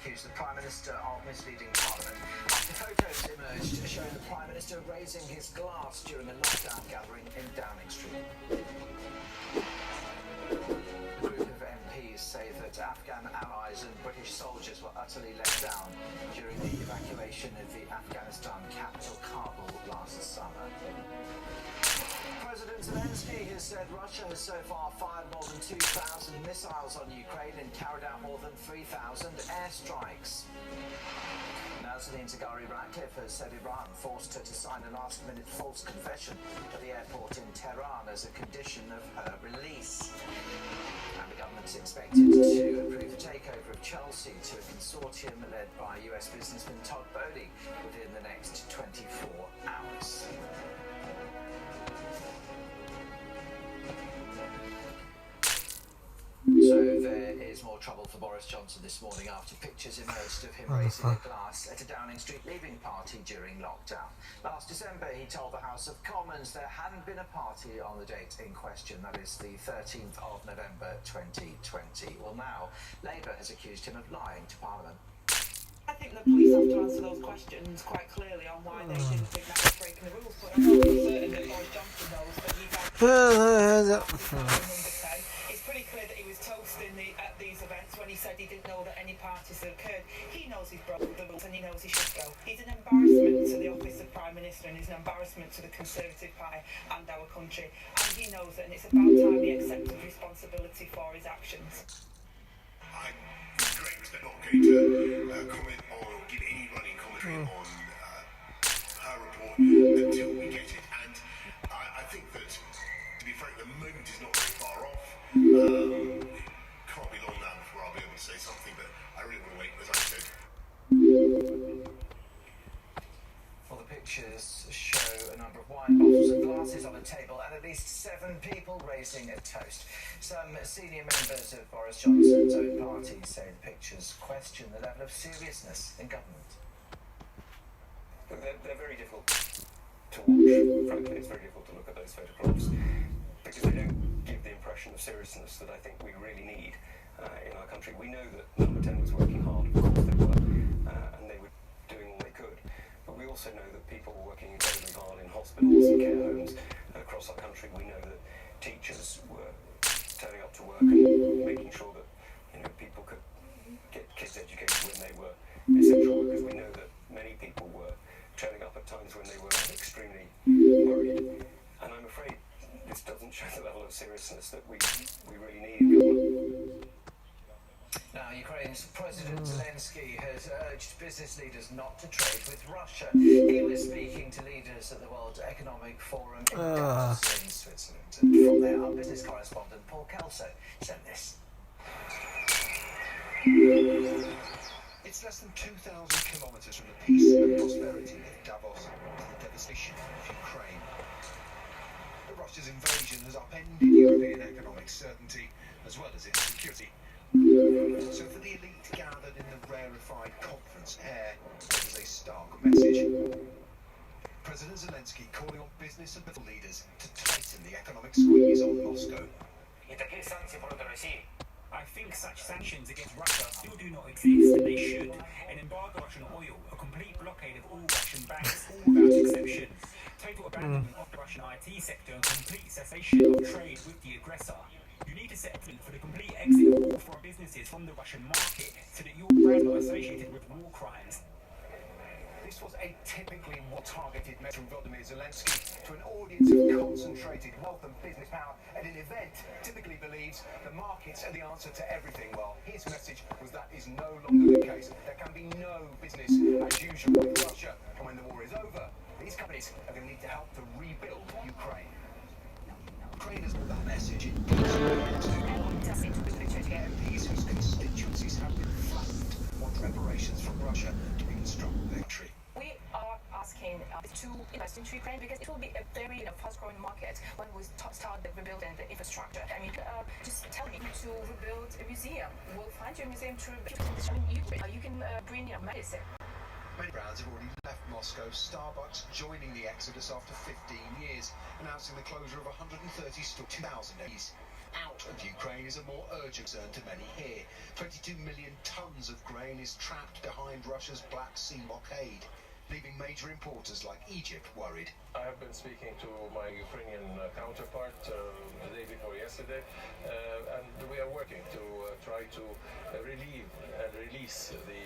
accused the Prime Minister of misleading Parliament after photos emerged showing the Prime Minister raising his glass during a lockdown gathering in Downing Street. A group of MPs say that Afghan allies and British soldiers were utterly let down during the evacuation of the Afghanistan capital Kabul last summer. President Zelensky has said Russia has so far fired more than 2,000 missiles on Ukraine and carried out more than 3,000 airstrikes. Nazanin Zaghari-Ratcliffe has said Iran forced her to sign a last-minute false confession at the airport in Tehran as a condition of her release. And the government's expected to approve the takeover of Chelsea to a consortium led by US businessman Todd Boehly within the next 24 hours. So there is more trouble for Boris Johnson this morning after pictures emerged of him raising a glass at a Downing Street leaving party during lockdown. Last December, he told the House of Commons there hadn't been a party on the date in question, that is the 13th of November 2020. Well, now, Labour has accused him of lying to Parliament. I think the police have to answer those questions quite clearly on why they didn't think that was breaking the rules, but I'm not certain that Boris Johnson knows that he It's pretty clear that he was toasting at these events when he said he didn't know that any parties had occurred. He knows he's broken the rules and he knows he should go. He's an embarrassment to the office of Prime Minister and he's an embarrassment to the Conservative Party and our country. And he knows it, and it's about time he accepted responsibility for his actions. I regret that I'm not going to comment on or give any running commentary on her report until we get it. And I think that, to be frank, the moment is not very far off. Can't be long now before I'll be able to say something, but I really want to wait, as I said. Well, the pictures show a number of wine bottles and glasses on a table and at least 7 people raising a toast. Some senior members of Boris Johnson's own party say the pictures question the level of seriousness in government. They're very difficult to watch, frankly. It's very difficult to look at those photographs because they don't give the impression of seriousness that I think we really need in our country. We know that Number 10 was working hard, of course they were, and they were doing all they could. But we also know that people were working incredibly hard in hospitals and care homes across our country. We know that teachers were turning up to work and making sure that people could get kids educated when they were essential workers. We know that many people were turning up at times when they were extremely worried. And I'm afraid this doesn't show the level of seriousness that we really need in government. Now, Ukraine's President Zelensky has urged business leaders not to trade with Russia. He was speaking to leaders at the World Economic Forum in Davos in Switzerland. And from there, our business correspondent Paul Kelso sent this. It's less than 2,000 kilometres from the peace and prosperity of Davos to the devastation of Ukraine. But Russia's invasion has upended European economic certainty as well as its security. So for the elite gathered in the rarefied conference air, there was a stark message. President Zelensky calling on business and political leaders to tighten the economic squeeze on Moscow. I think such sanctions against Russia still do not exist, and they should. An embargo on Russian oil, a complete blockade of all Russian banks, all without exception, total abandonment of the Russian IT sector, and complete cessation of trade with the aggressor. You need to set a plan for the complete exit of all foreign businesses from the Russian market so that your brands are not associated with war crimes. This was a typically more targeted message from Volodymyr Zelensky to an audience of concentrated wealth and business power at an event typically believes the markets are the answer to everything. Well, his message was that is no longer the case. There can be no business as usual with Russia, and when the war is over, these companies are going to need to help to rebuild Ukraine. Ukraine has got that message in MPs whose constituencies have been flattened want reparations from Russia to reconstruct their country. We are asking to invest into Ukraine because it will be a very fast-growing market when we start rebuilding the infrastructure. I mean, just tell me to rebuild a museum. We'll find you a museum to rebuild Ukraine. You can bring medicine. Many brands have already left Moscow, Starbucks joining the exodus after 15 years, announcing the closure of 130 stores, 2,000 days. out of Ukraine is a more urgent concern to many here. 22 million tons of grain is trapped behind Russia's Black Sea blockade, leaving major importers like Egypt worried. I have been speaking to my Ukrainian counterpart the day before yesterday, and we are working to try to relieve and release the